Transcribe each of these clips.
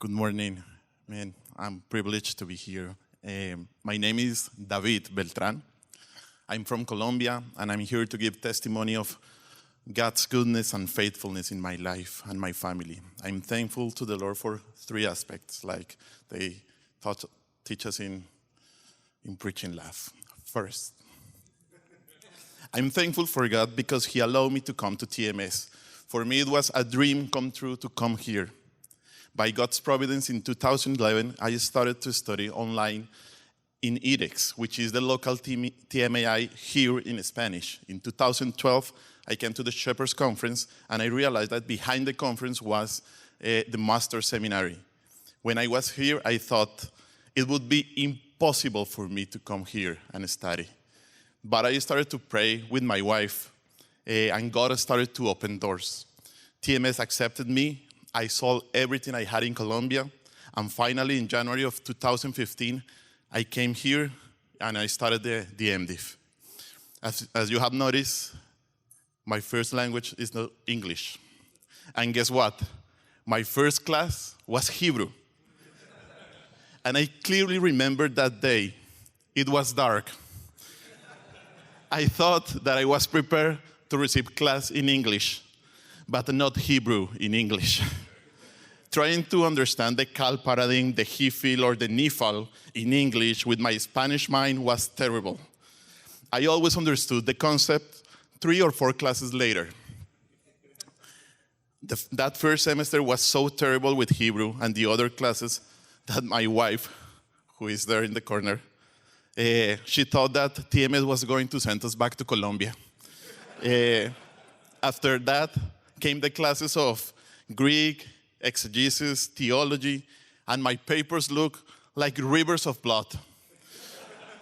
Good morning, man. I'm privileged to be here. My name is David Beltran. I'm from Colombia, and I'm here to give testimony of God's goodness and faithfulness in my life and my family. I'm thankful to the Lord for three aspects, like they teach us in Preaching Laugh. First, I'm thankful for God because He allowed me to come to TMS. For me, it was a dream come true to come here. By God's providence, in 2011, I started to study online in edX, which is the local TMAI here in Spanish. In 2012, I came to the Shepherd's Conference, and I realized that behind the conference was the Master Seminary. When I was here, I thought it would be impossible for me to come here and study. But I started to pray with my wife, and God started to open doors. TMS accepted me. I sold everything I had in Colombia, and finally, in January of 2015, I came here and I started the M.Div. As you have noticed, my first language is not English. And guess what? My first class was Hebrew. And I clearly remember that day. It was dark. I thought that I was prepared to receive class in English, but not Hebrew in English. Trying to understand the Cal paradigm, the He-fil, or the Nifal in English with my Spanish mind was terrible. I always understood the concept 3 or 4 classes later. That first semester was so terrible with Hebrew and the other classes that my wife, who is there in the corner, she thought that TMS was going to send us back to Colombia. After that came the classes of Greek, exegesis, theology, and my papers look like rivers of blood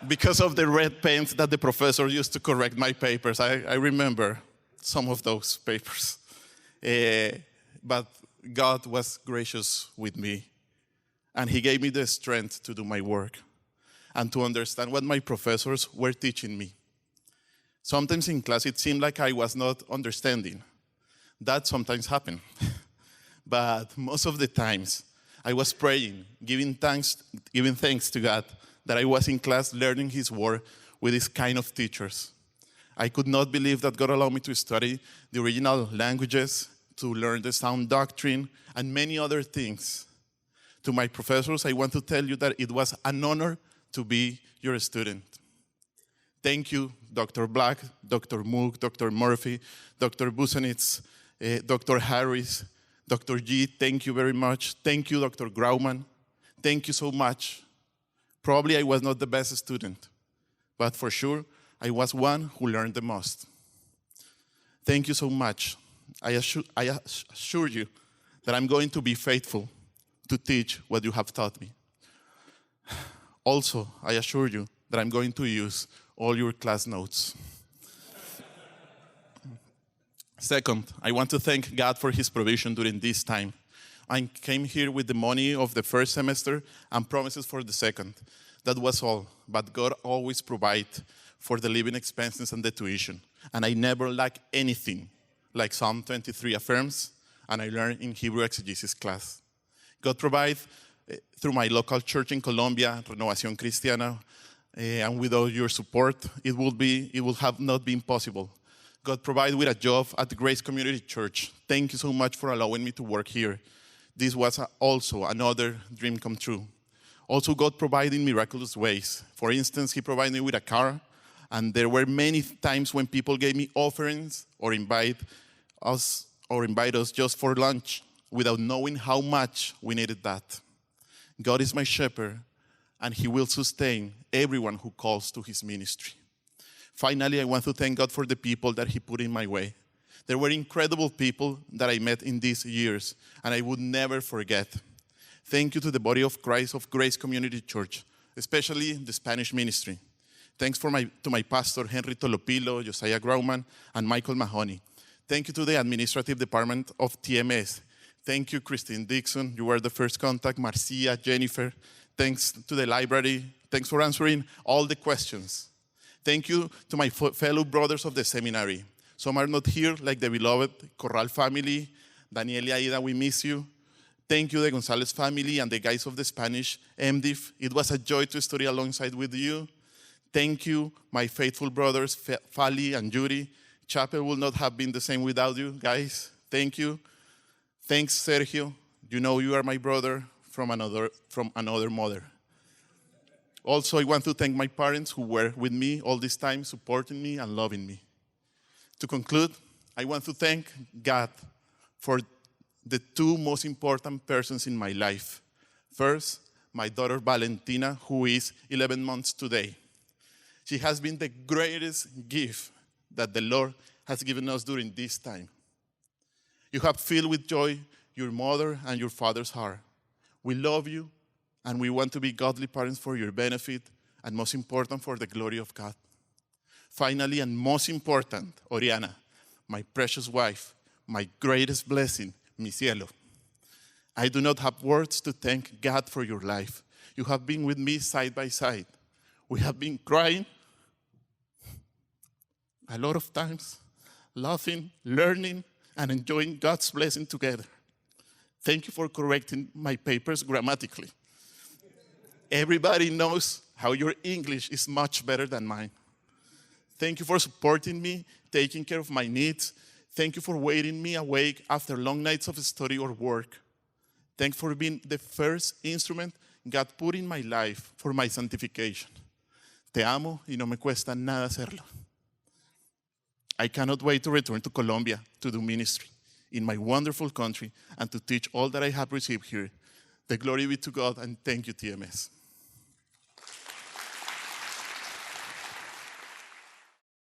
because of the red paint that the professor used to correct my papers. I remember some of those papers. But God was gracious with me, and He gave me the strength to do my work and to understand what my professors were teaching me. Sometimes in class it seemed like I was not understanding. That sometimes happened. But most of the times, I was praying, giving thanks to God that I was in class learning His word with these kind of teachers. I could not believe that God allowed me to study the original languages, to learn the sound doctrine, and many other things. To my professors, I want to tell you that it was an honor to be your student. Thank you, Dr. Black, Dr. Mook, Dr. Murphy, Dr. Busenitz, Dr. Harris, Dr. G, thank you very much. Thank you, Dr. Grauman. Thank you so much. Probably I was not the best student, but for sure, I was one who learned the most. Thank you so much. I assure you that I'm going to be faithful to teach what you have taught me. Also, I assure you that I'm going to use all your class notes. Second, I want to thank God for His provision during this time. I came here with the money of the first semester and promises for the second. That was all, but God always provides for the living expenses and the tuition. And I never lack anything, like Psalm 23 affirms, and I learned in Hebrew exegesis class. God provides through my local church in Colombia, Renovación Cristiana, and without your support, it would have not been possible. God provided with a job at the Grace Community Church. Thank you so much for allowing me to work here. This was also another dream come true. Also, God provided in miraculous ways. For instance, He provided me with a car, and there were many times when people gave me offerings or invite us just for lunch without knowing how much we needed that. God is my shepherd, and He will sustain everyone who calls to His ministry. Finally, I want to thank God for the people that He put in my way. There were incredible people that I met in these years, and I would never forget. Thank you to the body of Christ of Grace Community Church, especially the Spanish ministry. Thanks to my pastor, Henry Tolopilo, Josiah Grauman, and Michael Mahoney. Thank you to the administrative department of TMS. Thank you, Christine Dixon. You were the first contact. Marcia, Jennifer. Thanks to the library. Thanks for answering all the questions. Thank you to my fellow brothers of the seminary. Some are not here, like the beloved Corral family. Daniel y Aida, we miss you. Thank you, the Gonzalez family and the guys of the Spanish M.Div. It was a joy to study alongside with you. Thank you, my faithful brothers, Fali and Yuri. Chapel would not have been the same without you, guys. Thank you. Thanks, Sergio. You know you are my brother from another mother. Also, I want to thank my parents who were with me all this time, supporting me and loving me. To conclude, I want to thank God for the two most important persons in my life. First, my daughter Valentina, who is 11 months today. She has been the greatest gift that the Lord has given us during this time. You have filled with joy your mother and your father's heart. We love you, and we want to be godly parents for your benefit, and most important, for the glory of God. Finally, and most important, Oriana, my precious wife, my greatest blessing, mi cielo. I do not have words to thank God for your life. You have been with me side by side. We have been crying a lot of times, laughing, learning, and enjoying God's blessing together. Thank you for correcting my papers grammatically. Everybody knows how your English is much better than mine. Thank you for supporting me, taking care of my needs. Thank you for waiting me awake after long nights of study or work. Thanks for being the first instrument God put in my life for my sanctification. Te amo y no me cuesta nada hacerlo. I cannot wait to return to Colombia to do ministry in my wonderful country and to teach all that I have received here. The glory be to God, and thank you, TMS.